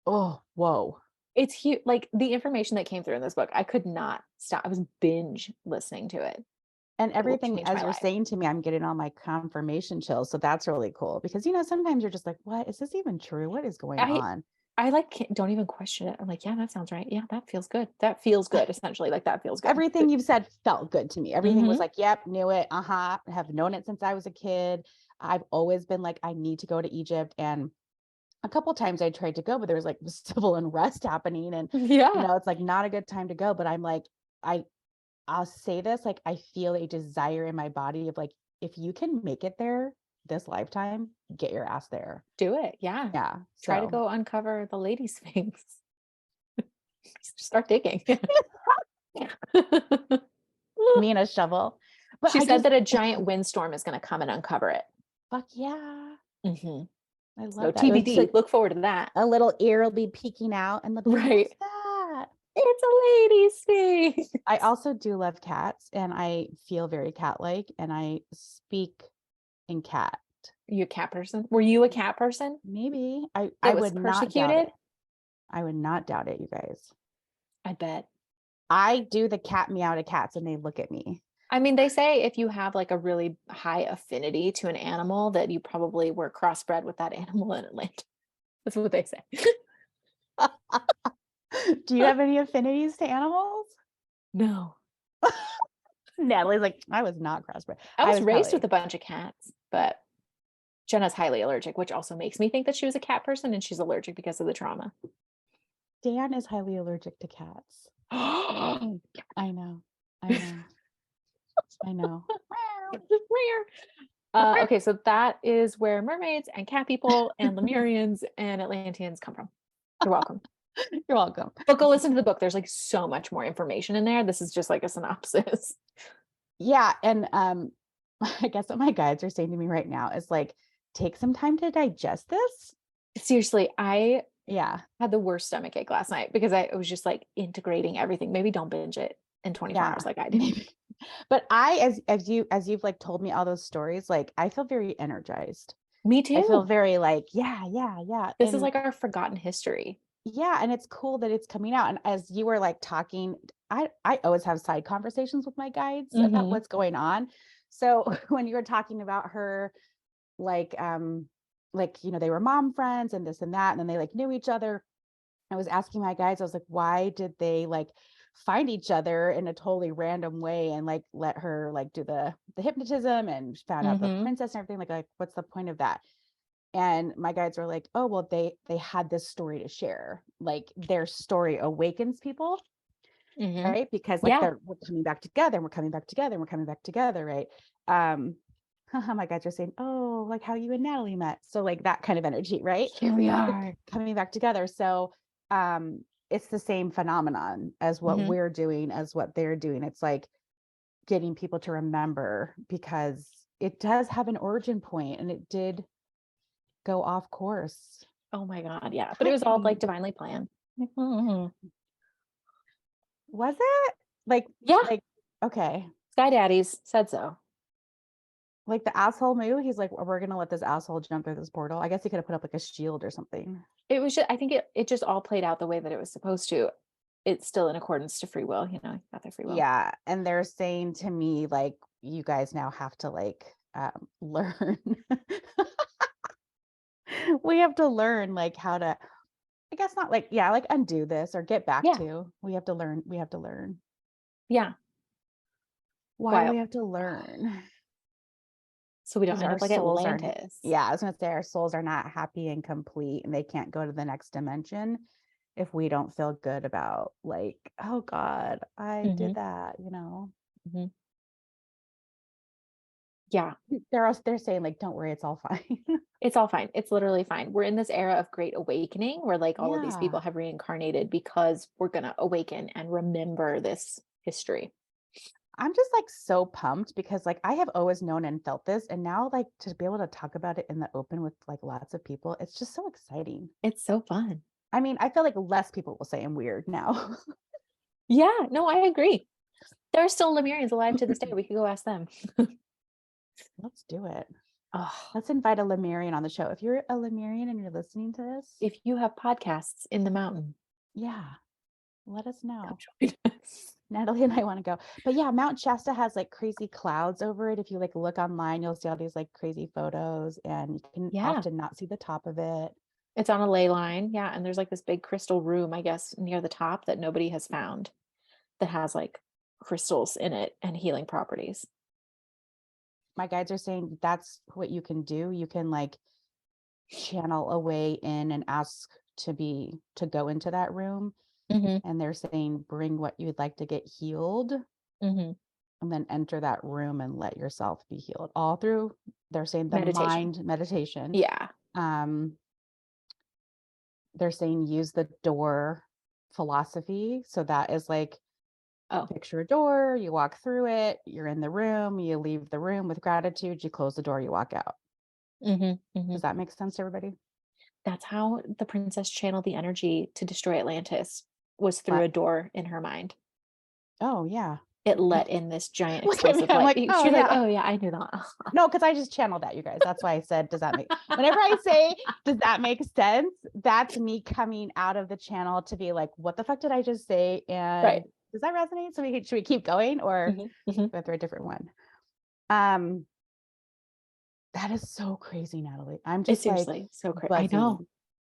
Oh, whoa. It's huge. Like the information that came through in this book, I could not stop. I was binge listening to it. And It will everything, change as my you're life. saying to me, I'm getting all my confirmation chills. So that's really cool because, sometimes you're just like, what is this even true? What is going I on? I like don't even question it. I'm like, yeah, that sounds right. Yeah, that feels good. That feels good. Essentially, like that feels good. Everything you've said felt good to me. Everything was Hmm. like, yep, knew it. I have known it since I was a kid. I've always been like, I need to go to Egypt. And a couple times I tried to go, but there was like civil unrest happening. And, Yeah, it's like not a good time to go. But I'm like, I'll say this, like, I feel a desire in my body of like, if you can make it there this lifetime, get your ass there. do it. Yeah, Yeah. try to So go uncover the lady sphinx. Start digging. me and a shovel. But She I said just, that a giant windstorm is going to come and uncover it. fuck yeah. Hmm. I So love that. It's TBD, look forward to that. a little ear will be peeking out and they'll be like, Right. what's that? It's a lady sphinx. I also do love cats and I feel very cat-like and I speak in cat. You a cat person? Were you a cat person Maybe. I that was would not doubt persecuted? it. I would not doubt it, you guys. I bet. I do the cat meow to cats and they look at me. I mean, they say if you have like a really high affinity to an animal, that you probably were crossbred with that animal in Atlanta. That's what they say. Do you have any affinities to animals? No. Natalie's like, I was not crossbred. I I was was raised with probably, a bunch of cats, but Jenna's highly allergic, which also makes me think that she was a cat person and she's allergic because of the trauma. Dan is highly allergic to cats. Rare. I know. I know. I know. Okay, so that is where mermaids and cat people and Lemurians and Atlanteans come from. You're welcome. You're welcome. But go listen to the book. There's like so much more information in there. This is just like a synopsis. Yeah. And I guess what my guides are saying to me right now is like, take some time to digest this. Seriously, I Yeah. had the worst stomach ache last night because I was just like integrating everything. Maybe don't binge it in 24 Yeah. hours like I did. Maybe. But as you've like told me all those stories, like I feel very energized. Me I feel too. very like, yeah, yeah, yeah. This is And like our forgotten history. yeah, and it's cool that it's coming out. And as you were like talking, I always have side conversations with my guides about Hmm. what's going on. So when you were talking about her, like they were mom friends and this and that, and then they like knew each other. I was asking my guides, I was like, why did they like find each other in a totally random way and like let her like do the hypnotism and found out the Hmm. princess and everything? Like what's the point of that? And my guides were like, oh well, they had this story to share, like their story awakens people, Hmm. right? Because like Yeah. we're coming back together and we're coming back together and we're coming back together, right? um my guides are saying, oh, like how you and Natalie met, so like that kind of energy, right? Here we Like are. coming back together. So it's the same phenomenon as what Hmm. we're doing, as what they're doing. It's like getting people to remember, because it does have an origin point and it did go off course. Oh my God. Yeah. But it was all like divinely planned. Mhm. Was it like Yeah. like okay, Sky Daddies said so. like the asshole move? He's like, we're gonna let this asshole jump through this portal. I guess he could have put up like a shield or something. It was just, I think it just all played out the way that it was supposed to. It's still in accordance to free will, got their free will. Yeah, and they're saying to me like, you guys now have to like learn. We have to learn like how to, I guess not like, yeah, like undo this or get back Yeah. to. We have to learn. We have to learn. Yeah. Why do we have to learn? So we don't Because end our up like souls are, Atlantis. yeah, I was gonna say our souls are not happy and complete, and they can't go to the next dimension if we don't feel good about like, oh God, I did that, you know. Yeah. They're saying like, don't worry, it's all fine. It's all fine. It's literally fine. We're in this era of great awakening where like all of these people Yeah. have reincarnated because we're going to awaken and remember this history. I'm just like so pumped because like I have always known and felt this, and now like to be able to talk about it in the open with like lots of people, it's just so exciting. It's so fun. I mean, I feel like less people will say I'm weird now. Yeah, no, I agree. There are still Lemurians alive to this day. We could go ask them. Let's do it. Oh, Let's invite a Lemurian on the show. If you're a Lemurian and you're listening to this, if you have podcasts in the mountain, yeah, let us know. come join us. Natalie and I want to go. But yeah, Mount Shasta has like crazy clouds over it. If you like look online, you'll see all these like crazy photos, and you can often not see the top of it. It's on a ley line. Yeah. And there's like this big crystal room, I guess, near the top that nobody has found that has like crystals in it and healing properties. My guides are saying that's what you can do. You can like channel a way in and ask to go into that room. And they're saying, bring what you would like to get healed. And then enter that room and let yourself be healed all through. They're saying the mind meditation. Yeah. They're saying use the door philosophy. So that is like, picture a door, you walk through it, you're in the room, you leave the room with gratitude, you close the door, you walk out. Does that make sense to everybody? That's how the princess channeled the energy to destroy Atlantis, was through a door in her mind. Oh yeah. It let in this giant Look at me, explosive I'm light. like, oh, She's yeah. like, oh yeah, I knew that. No, because I just channeled that, you guys. That's why I said, does that make, whenever I say, does that make sense? That's me coming out of the channel to be like, what the fuck did I just say? And does that resonate? So should we keep going or go through a different one? That is so crazy, Natalie. I'm just seriously like so crazy. buzzing.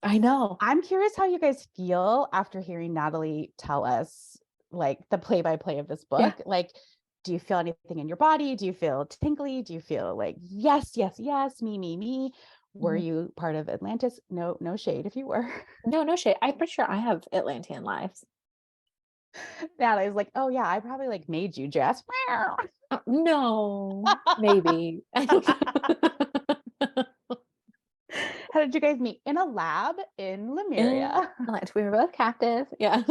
I know. I'm curious how you guys feel after hearing Natalie tell us like the play-by-play of this book. Yeah. Like, do you feel anything in your body? Do you feel tingly? Do you feel like, yes, yes, yes, me? Were you part of Atlantis? No shade if you were. No shade. I'm pretty sure I have Atlantean lives. Natalie's like, oh yeah, I probably like made you, Jess. No, maybe. I don't know. How did you guys meet? In a lab in Lemuria. We were both captive. Yeah.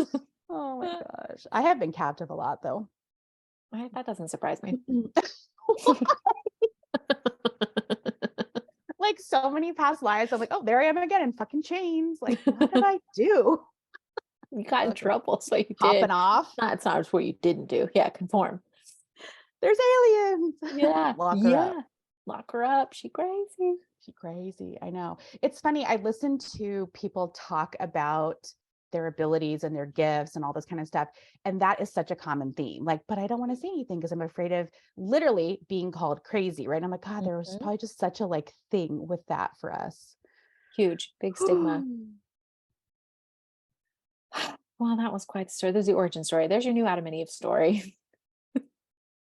Oh my gosh. I have been captive a lot though. That doesn't surprise me. Like so many past lives. I'm like, oh, there I am again in fucking chains. Like, what did I do? You got in trouble, so you did. Popping off. It's not what you didn't do. Yeah, conform. There's aliens. Yeah. Lock her up. Lock her up. She crazy. She crazy. I know. It's funny. I listened to people talk about their abilities and their gifts and all this kind of stuff. And that is such a common theme. Like, but I don't want to say anything because I'm afraid of literally being called crazy, right? I'm like, God, there was probably just such a like thing with that for us. Huge, big stigma. Well, that was quite the story. There's the origin story. There's your new Adam and Eve story.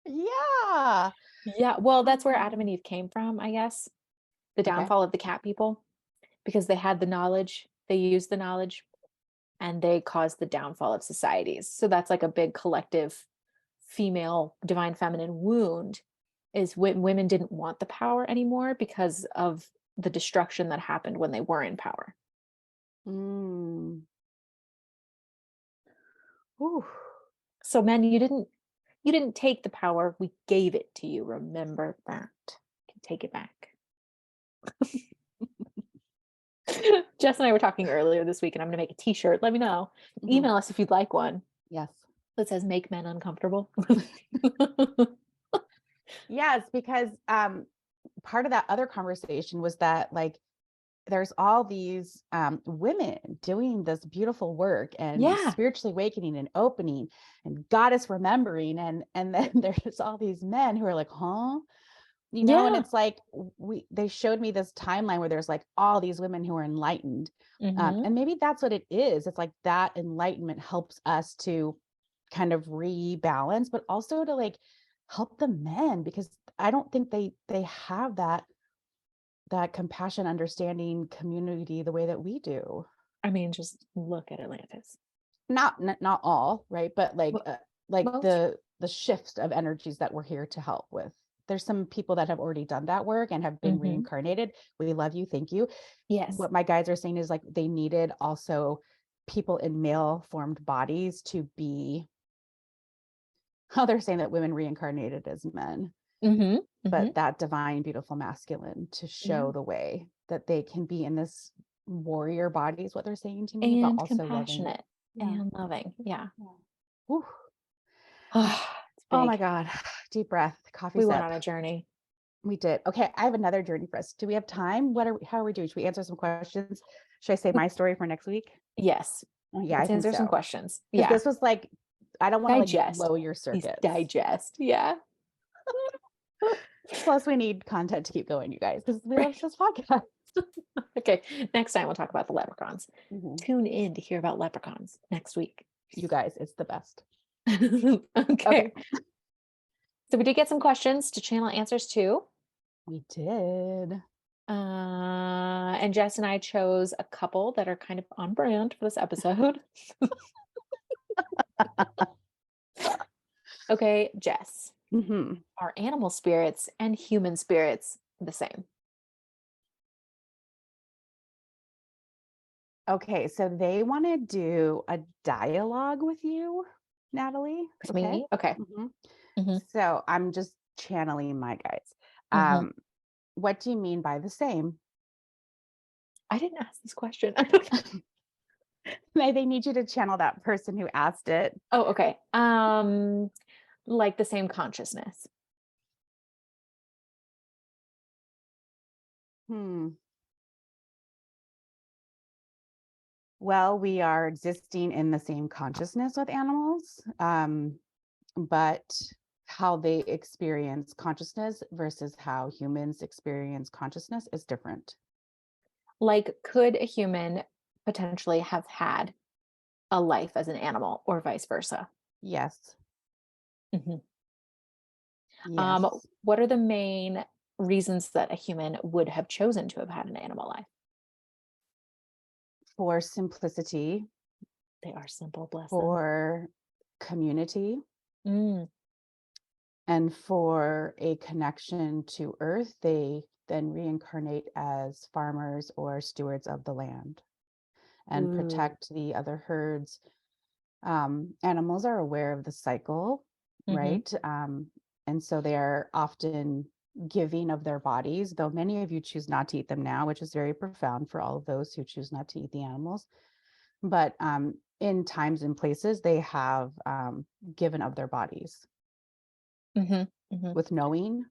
Yeah. Yeah. Well, that's where Adam and Eve came from, I guess. The downfall of the cat people, because they had the knowledge, they used the knowledge, and they caused the downfall of societies. So that's like a big collective female divine feminine wound, is when women didn't want the power anymore because of the destruction that happened when they were in power. Ooh. So men, you didn't take the power, we gave it to you. Remember that. You can take it back. Jess and I were talking earlier this week, and I'm going to make a t-shirt. Let me know. Email us if you'd like one. Yes. That says make men uncomfortable. Yes, because part of that other conversation was that like there's all these women doing this beautiful work and spiritually awakening and opening and goddess remembering, and then there's all these men who are like, huh? You know, and it's like they showed me this timeline where there's like all these women who are enlightened. And maybe that's what it is. It's like that enlightenment helps us to kind of rebalance, but also to like help the men, because I don't think they have that compassion, understanding community the way that we do. I mean, just look at Atlantis. Not all, right? But like Most. the shifts of energies that we're here to help with. There's some people that have already done that work and have been reincarnated. We love you. Thank you. Yes. What my guides are saying is like they needed also people in male formed bodies to be, how they're saying that women reincarnated as men, but that divine, beautiful masculine to show the way that they can be in this warrior body is what they're saying to me, And but also compassionate loving. and loving. Yeah. Whew. It's Oh my big. God. Deep breath. Coffee We sip. went on a journey. We did. Okay. I have another journey for us. Do we have time? How are we doing? Should we answer some questions? Should I say my story for next week? Yes. Oh, yeah, I Let's think answer some so. questions. Because Yeah. this was like, I don't want to like Digest. blow your circuits. Digest. Yeah. Plus, we need content to keep going, you guys, because we love this podcast. Okay. Next time we'll talk about the leprechauns. Tune in to hear about leprechauns next week. You guys, it's the best. Okay. So we did get some questions to channel answers to. We did. And Jess and I chose a couple that are kind of on brand for this episode. Okay, Jess. Are animal spirits and human spirits the same? Okay, so they want to do a dialogue with you, Natalie. Me? Okay. So I'm just channeling my guides. What do you mean by the same? I didn't ask this question. They need you to channel that person who asked it. Oh, okay. Like the same consciousness. Well, we are existing in the same consciousness with animals, but how they experience consciousness versus how humans experience consciousness is different. Like, could a human potentially have had a life as an animal or vice versa? Yes. Yes. Yes. What are the main reasons that a human would have chosen to have had an animal life? For simplicity. They are simple, bless them. For community. And for a connection to earth, they then reincarnate as farmers or stewards of the land and protect the other herds. Animals are aware of the cycle, right? And so they are often giving of their bodies, though many of you choose not to eat them now, which is very profound for all of those who choose not to eat the animals. But in times and places, they have given of their bodies with knowing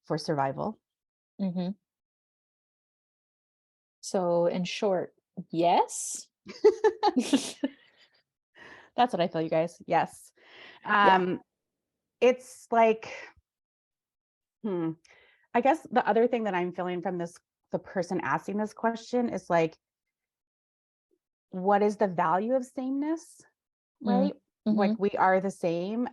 for survival. So in short, yes. That's what I feel, you guys. Yes. Yeah. It's like, I guess the other thing that I'm feeling from the person asking this question is like, what is the value of sameness, right? Like we are the same.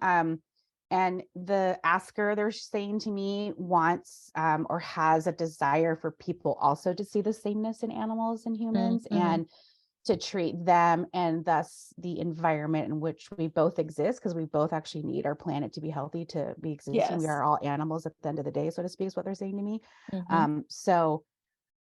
And the asker, they're saying to me, wants or has a desire for people also to see the sameness in animals and humans and to treat them and thus the environment in which we both exist, because we both actually need our planet to be healthy, to be existing. Yes. We are all animals at the end of the day, so to speak, is what they're saying to me. So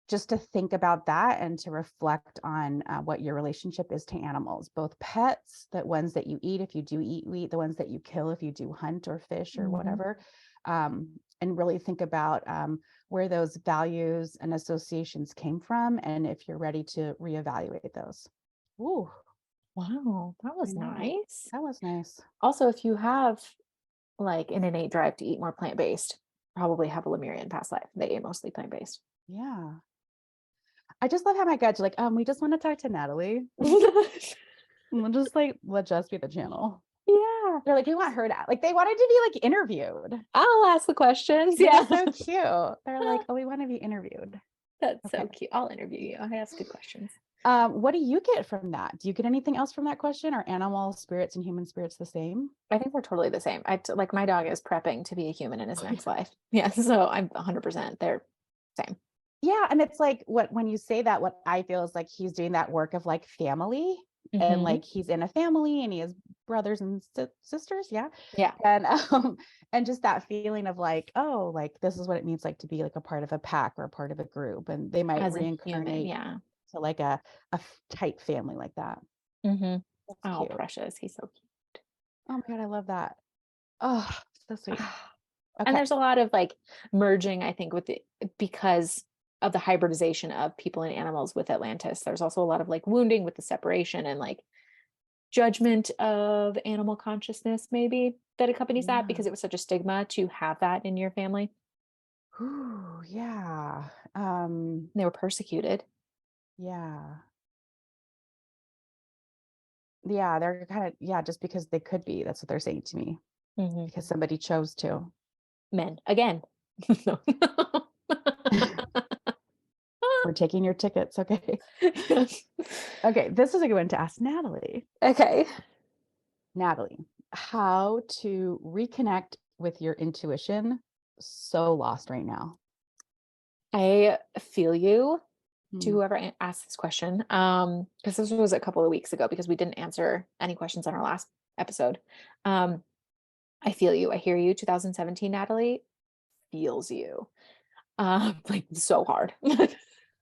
just to think about that and to reflect on what your relationship is to animals, both pets, the ones that you eat if you do eat meat, the ones that you kill if you do hunt or fish or whatever, and really think about where those values and associations came from, and if you're ready to reevaluate those. Ooh. Wow, that was nice. That was nice. Also, if you have like an innate drive to eat more plant-based, probably have a Lemuria in past life. They ate mostly plant-based. Yeah. I just love how my guides are like, we just want to talk to Natalie. We'll just like, let Jess be the channel. Yeah. They're like, we want her to, like, they wanted to be like interviewed. I'll ask the questions. Yeah. So cute. They're like, we want to be interviewed. That's so cute. I'll interview you. I ask good questions. What do you get from that? Do you get anything else from that question? Are animal spirits and human spirits the same? I think they're totally the same. Like my dog is prepping to be a human in his next life. Yeah. So I'm 100%. They're same. Yeah. And it's like when you say that, what I feel is like he's doing that work of like family, and Mhm. like he's in a family and he has brothers and sisters. Yeah. Yeah. And just that feeling of like, oh, like this is what it means like to be like a part of a pack or a part of a group. And they might As a human. reincarnate Yeah. to like a tight family like that. Mhm. That's Oh, cute. precious. He's so cute. Oh my God, I love that. Oh, so sweet. And Okay. there's a lot of like merging, I think, with because of the hybridization of people and animals with Atlantis. There's also a lot of like wounding with the separation and like judgment of animal consciousness, maybe that accompanies that Yeah. because it was such a stigma to have that in your family. Ooh, yeah. They were persecuted. Yeah. Yeah, they're kind of, yeah, just because they could be. That's what they're saying to me. Mhm. Because somebody chose to. Men again. No. We're taking your tickets. Okay. Okay. This is a good one to ask Natalie. Okay. Natalie, how to reconnect with your intuition? So lost right now. I feel you to Hmm. whoever asked this question. Because this was a couple of weeks ago because we didn't answer any questions on our last episode. Um, I feel you. I hear you. 2017 Natalie feels you. Like so hard.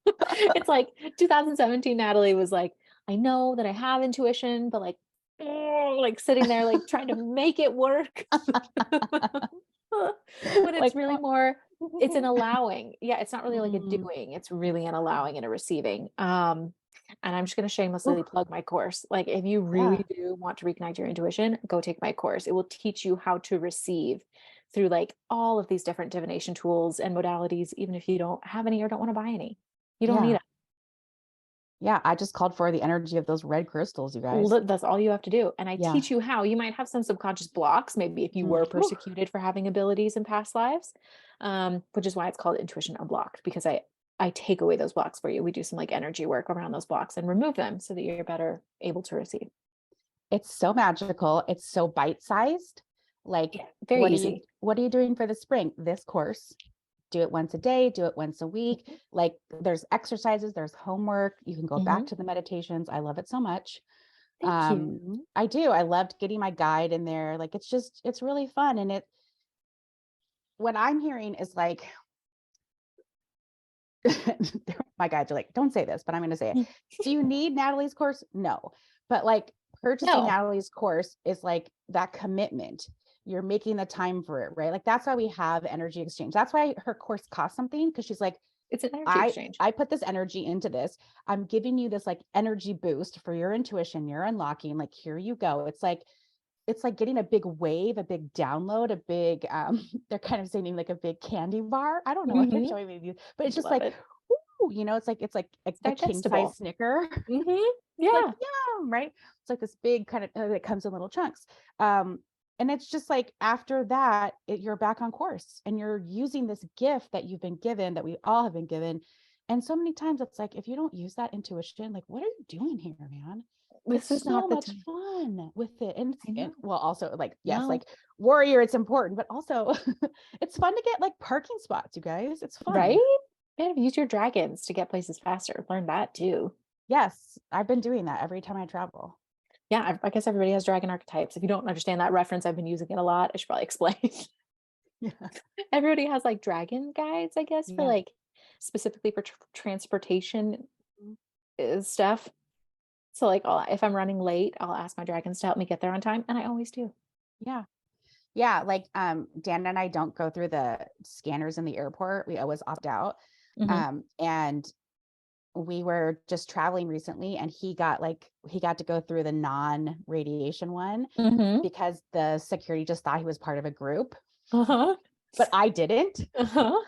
It's like 2017 Natalie was like, I know that I have intuition, but like, like sitting there, like trying to make it work. When it's Like, really more, it's an allowing. Yeah, it's not really like a mm, doing, it's really an allowing and a receiving. And I'm just going to shamelessly ooh, plug my course. Like, if you yeah. really do want to reconnect your intuition, go take my course. It will teach you how to receive through like all of these different divination tools and modalities, even if you don't have any or don't want to buy any. You don't need Yeah. it. Yeah. I just called for the energy of those red crystals, you guys. That's all you have to do. And I Yeah. teach you how. You might have some subconscious blocks, maybe if you Mhm. were Ooh, persecuted for having abilities in past lives, which is why it's called Intuition Unblocked, because I take away those blocks for you. We do some like energy work around those blocks and remove them so that you're better able to receive. it's so magical. It's so bite-sized. Like, Yeah, very easy. what are you doing for the spring? This course. Do it once a day, do it once a week. Mhm. Like there's exercises, there's homework. You can go back Mhm. to the meditations. I love it so much. Thank you. I do. I loved getting my guide in there. Like it's really fun. And what I'm hearing is like my guides are like, don't say this, but I'm going to say it. Do you need Natalie's course? No. But like purchasing No, Natalie's course is like that commitment. You're making the time for it, right? Like that's why we have energy exchange. That's why her course costs something, because she's like, it's an energy I exchange. I put this energy into this. I'm giving you this like energy boost for your intuition. You're unlocking. Like here you go. It's like getting a big wave, a big download, a big they're kind of saying like a big candy bar. I don't know what they're Mhm. showing me, but it's just Love like, it. ooh, it's like It's a king size digestible. Snicker. Mhm. Like, Yeah. yum, right? It's like this big kind of that comes in little chunks. And it's just like after that, you're back on course and you're using this gift that you've been given, that we all have been given. And so many times it's like, if you don't use that intuition, like, what are you doing here, man? This It's is not so the much time. fun with it. I And know. well, also like, yes, No. like warrior, it's important, but also it's fun to get like parking spots, you guys. It's Right? fun. Yeah, use your dragons to get places faster. Learn that too. Yes, I've been doing that every time I travel. Yeah, I guess everybody has dragon archetypes. If you don't understand that reference, I've been using it a lot. I should probably explain. Yeah. Everybody has like dragon guides, I guess, for Yeah. like specifically for transportation stuff. So like if I'm running late, I'll ask my dragons to help me get there on time, and I always do. Yeah. Yeah, like Dan and I don't go through the scanners in the airport. We always opt out. Hmm. And we were just traveling recently and he got to go through the non-radiation one Hmm. because the security just thought he was part of a group, Uh-huh. but I didn't. Uh-huh.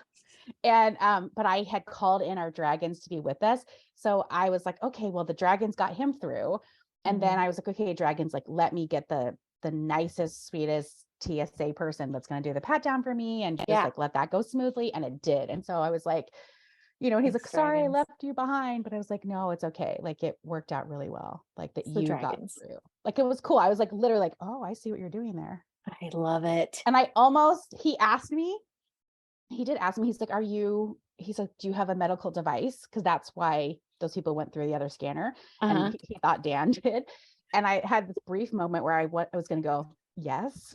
And but I had called in our dragons to be with us. So I was like, okay, well, the dragons got him through. And then Hmm. I was like, okay, dragons, like let me get the nicest, sweetest TSA person that's going to do the pat down for me and just Yeah. like let that go smoothly. And it did. And so I was like, And he's like, Thanks, sorry, I dragons. left you behind. But I was like, no, it's okay. Like it worked out really well. Like that It's the you got dragons. through. Like it was cool. I was like, literally like, oh, I see what you're doing there. I love it. And he did ask me, he's like, he's like, do you have a medical device? Because that's why those people went through the other scanner. And he thought Dan did. And I had this brief moment where I was going to go, yes.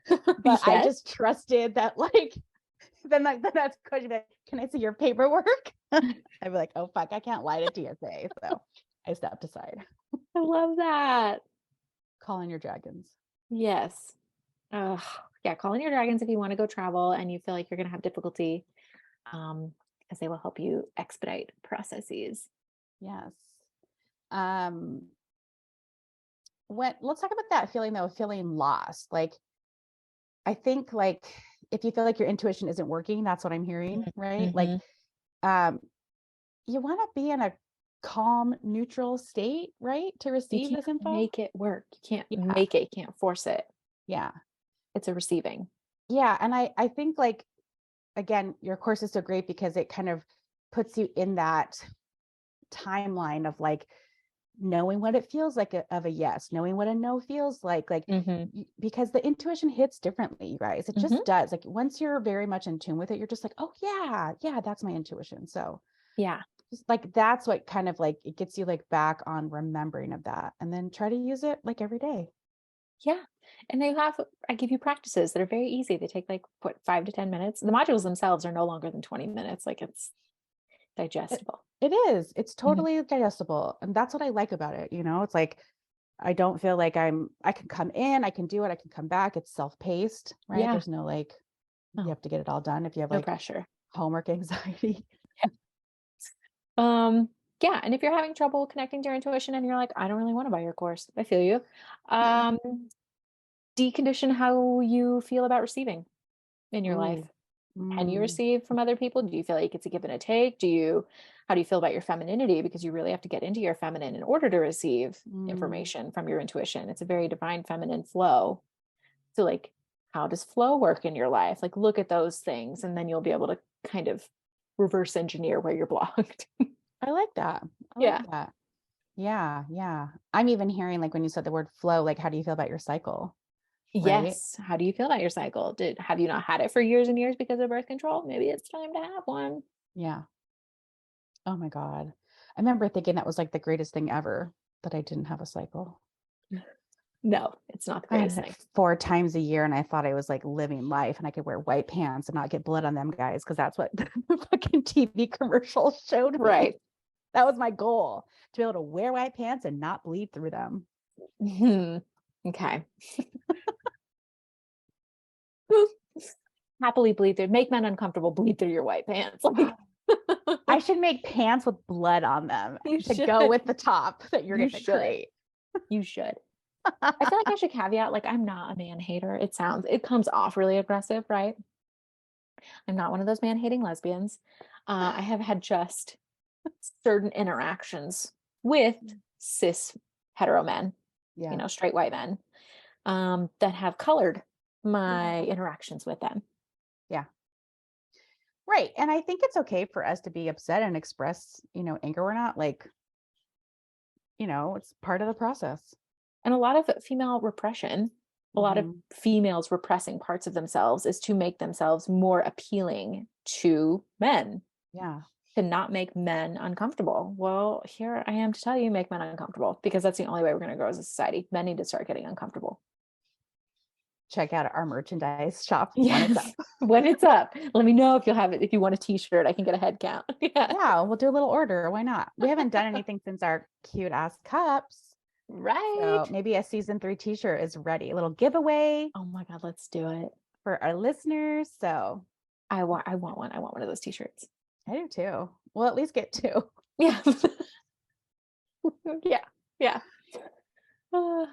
But I just trusted that, like, then that's the question. Like, can I see your paperwork? I'd be like, oh, fuck, I can't lie to TSA. So I stepped aside. I love that. Call in your dragons. Yes. Yeah, call in your dragons if you want to go travel and you feel like you're going to have difficulty, because they will help you expedite processes. Yes. Let's talk about that feeling though, feeling lost. Like, I think like if you feel like your intuition isn't working, that's what I'm hearing, right? Like, you want to be in a calm, neutral state, right? To receive this info. Make it work. You can't make it, you can't force it. Yeah. It's a receiving. Yeah. And I think like, again, your course is so great because it kind of puts you in that timeline of like knowing what it feels like of a yes, knowing what a no feels like because the intuition hits differently, you guys. It just does. Like once you're very much in tune with it, you're just like, oh yeah, that's my intuition. So yeah, just like that's what kind of like it gets you like back on remembering of that, and then try to use it like every day. Yeah. And I give you practices that are very easy. They take like 5 to 10 minutes. The modules themselves are no longer than 20 minutes. Like it's digestible. It is. It's totally digestible. And that's what I like about it. It's like, I don't feel like I can come in, I can do it, I can come back. It's self-paced, right? Yeah. There's no like, you have to get it all done if you have no like pressure, homework anxiety. Yeah. And if you're having trouble connecting to your intuition and you're like, I don't really want to buy your course, I feel you. Decondition how you feel about receiving in your life. Can you receive from other people? Do you feel like it's a give and a take? How do you feel about your femininity? Because you really have to get into your feminine in order to receive information from your intuition. It's a very divine feminine flow. So like, how does flow work in your life? Like, look at those things, and then you'll be able to kind of reverse engineer where you're blocked. I like that. Like that. Yeah. I'm even hearing like when you said the word flow, like, how do you feel about your cycle? Right? Yes. How do you feel about your cycle? Have you not had it for years and years because of birth control? Maybe it's time to have one. Yeah. Oh my God. I remember thinking that was like the greatest thing ever, that I didn't have a cycle. No, it's not the I greatest had thing. 4 times a year and I thought I was like living life and I could wear white pants and not get blood on them, guys, because that's what the fucking TV commercials showed me. Right. That was my goal, to be able to wear white pants and not bleed through them. Okay. Happily bleed through. Make men uncomfortable. Bleed through your white pants. I should make pants with blood on them to go with the top that you're going to create. You should. I feel like I should caveat, like, I'm not a man hater. It comes off really aggressive, right? I'm not one of those man hating lesbians. I have had just certain interactions with cis hetero men, straight white men, that have colored my interactions with them. Yeah. Right. And I think it's okay for us to be upset and express, anger. We're not like, it's part of the process. And a lot of female repression, a lot of females repressing parts of themselves is to make themselves more appealing to men. Yeah. To not make men uncomfortable. Well, here I am to tell you, make men uncomfortable, because that's the only way we're going to grow as a society. Men need to start getting uncomfortable. Check out our merchandise shop when it's up. When it's up. Let me know if you'll have it. If you want a t-shirt, I can get a head count. Yeah, we'll do a little order. Why not? We haven't done anything since our cute ass cups. Right. So maybe a season 3 t-shirt is ready. A little giveaway. Oh my God, let's do it. For our listeners. So I want one. I want one of those t-shirts. I do too. We'll at least get 2. Yeah. Yeah. Well,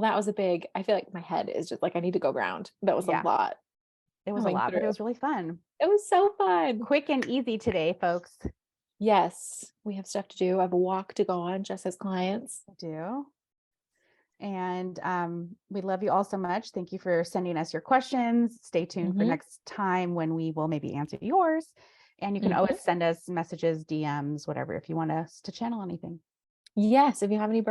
that was I feel like my head is just like, I need to go ground. That was a lot. It was a lot, but it was really fun. It was so fun. Quick and easy today, folks. Yes. We have stuff to do. I have a walk to go on, just as clients. I do. And we love you all so much. Thank you for sending us your questions. Stay tuned for next time when we will maybe answer yours. And you can always send us messages, DMs, whatever, if you want us to channel anything. Yes, if you have any